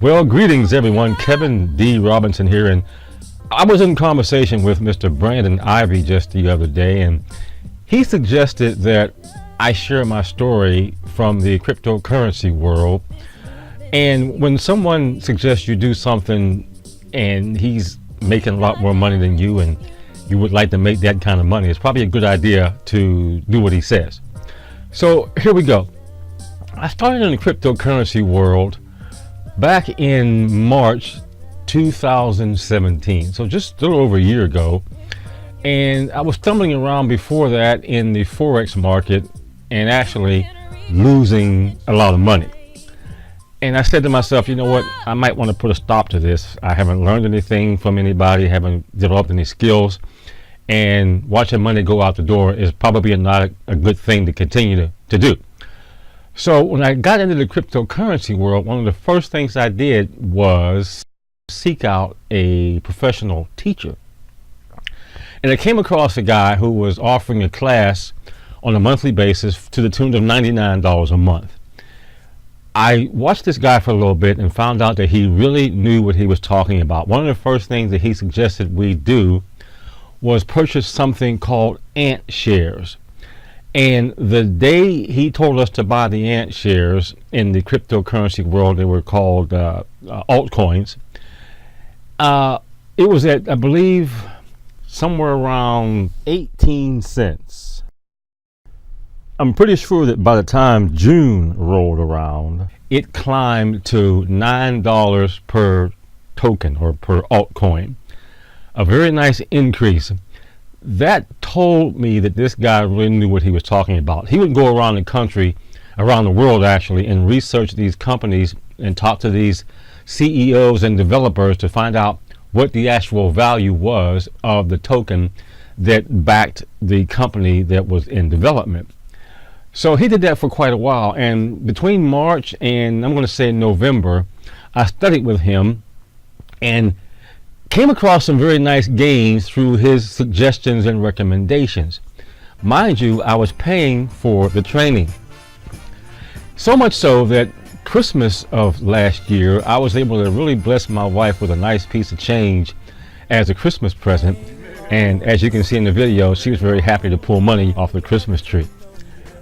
Well, greetings everyone. Kevin D. Robinson here, and I was in conversation with Mr. Brandon Ivy just the other day, and he suggested that I share my story from the cryptocurrency world. And when someone suggests you do something and he's making a lot more money than you and you would like to make that kind of money, it's probably a good idea to do what he says. So here we go. I started in the cryptocurrency world back in March 2017, so just a little over a year ago. And I was stumbling around before that in the Forex market and actually losing a lot of money. And I said to myself, you know what, I might want to put a stop to this. I haven't learned anything from anybody, haven't developed any skills, and watching money go out the door is probably not a good thing to continue to do. So when I got into the cryptocurrency world, one of the first things I did was seek out a professional teacher. And I came across a guy who was offering a class on a monthly basis to the tune of $99 a month. I watched this guy for a little bit and found out that he really knew what he was talking about. One of the first things that he suggested we do was purchase something called Ant shares. And the day he told us to buy the Ant shares in the cryptocurrency world, they were called altcoins. It was at, I believe, somewhere around 18 cents. I'm pretty sure that by the time June rolled around, it climbed to $9 per token or per altcoin. A very nice increase. That told me that this guy really knew what he was talking about. He would go around the country, around the world actually, and research these companies and talk to these CEOs and developers to find out what the actual value was of the token that backed the company that was in development. So he did that for quite a while, and between March and I'm going to say November, I studied with him and came across some very nice gains through his suggestions and recommendations. Mind you, I was paying for the training. So much so that Christmas of last year, I was able to really bless my wife with a nice piece of change as a Christmas present. And as you can see in the video, she was very happy to pull money off the Christmas tree.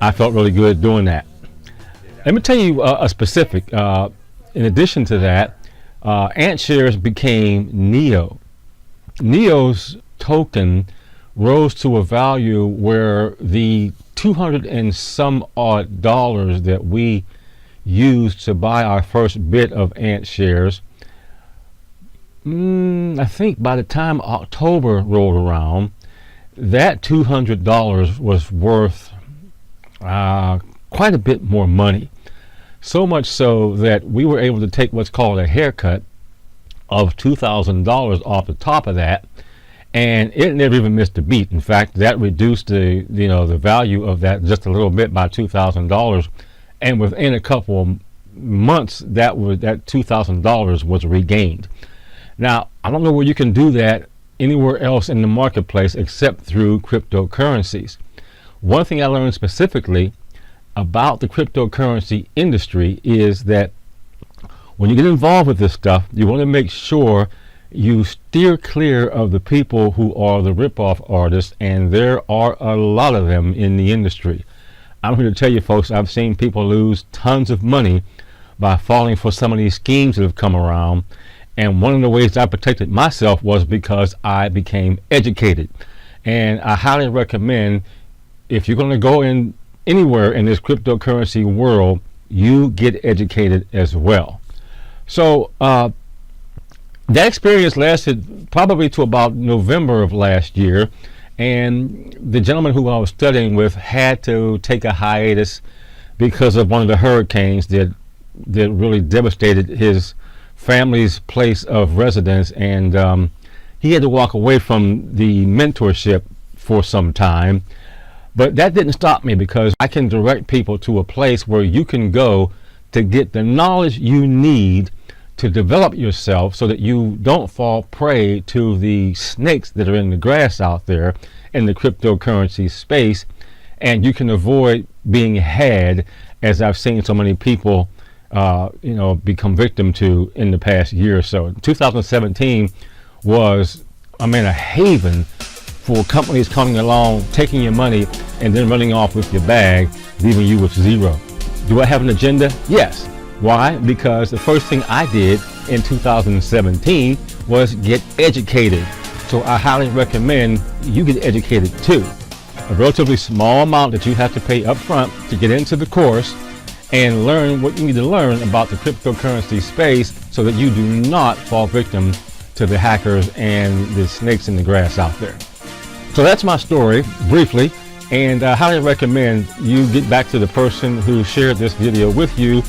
I felt really good doing that. Let me tell you a specific. In addition to that, Ant shares became NEO. NEO's token rose to a value where the 200 and some odd dollars that we used to buy our first bit of Ant shares, I think by the time October rolled around, that $200 was worth quite a bit more money. So much so that we were able to take what's called a haircut of $2,000 off the top of that, and it never even missed a beat. In fact, that reduced the value of that just a little bit by $2,000, and within a couple of months, that $2,000 was regained. Now, I don't know where you can do that anywhere else in the marketplace except through cryptocurrencies. One thing I learned specifically about the cryptocurrency industry is that when you get involved with this stuff, you want to make sure you steer clear of the people who are the ripoff artists, and there are a lot of them in the industry. I'm here to tell you folks, I've seen people lose tons of money by falling for some of these schemes that have come around, and one of the ways I protected myself was because I became educated. And I highly recommend, if you're going to go in anywhere in this cryptocurrency world, you get educated as well. So that experience lasted probably to about November of last year, and the gentleman who I was studying with had to take a hiatus because of one of the hurricanes that really devastated his family's place of residence, and he had to walk away from the mentorship for some time. But that didn't stop me, because I can direct people to a place where you can go to get the knowledge you need to develop yourself so that you don't fall prey to the snakes that are in the grass out there in the cryptocurrency space, and you can avoid being had, as I've seen so many people become victim to in the past year or so. 2017 was, a haven for companies coming along, taking your money, and then running off with your bag, leaving you with zero. Do I have an agenda? Yes. Why? Because the first thing I did in 2017 was get educated. So I highly recommend you get educated too. A relatively small amount that you have to pay up front to get into the course and learn what you need to learn about the cryptocurrency space so that you do not fall victim to the hackers and the snakes in the grass out there. So that's my story, briefly, and I highly recommend you get back to the person who shared this video with you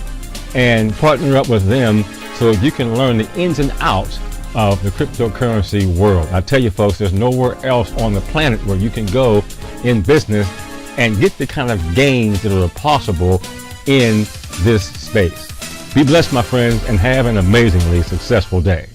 and partner up with them so you can learn the ins and outs of the cryptocurrency world. I tell you folks, there's nowhere else on the planet where you can go in business and get the kind of gains that are possible in this space. Be blessed, my friends, and have an amazingly successful day.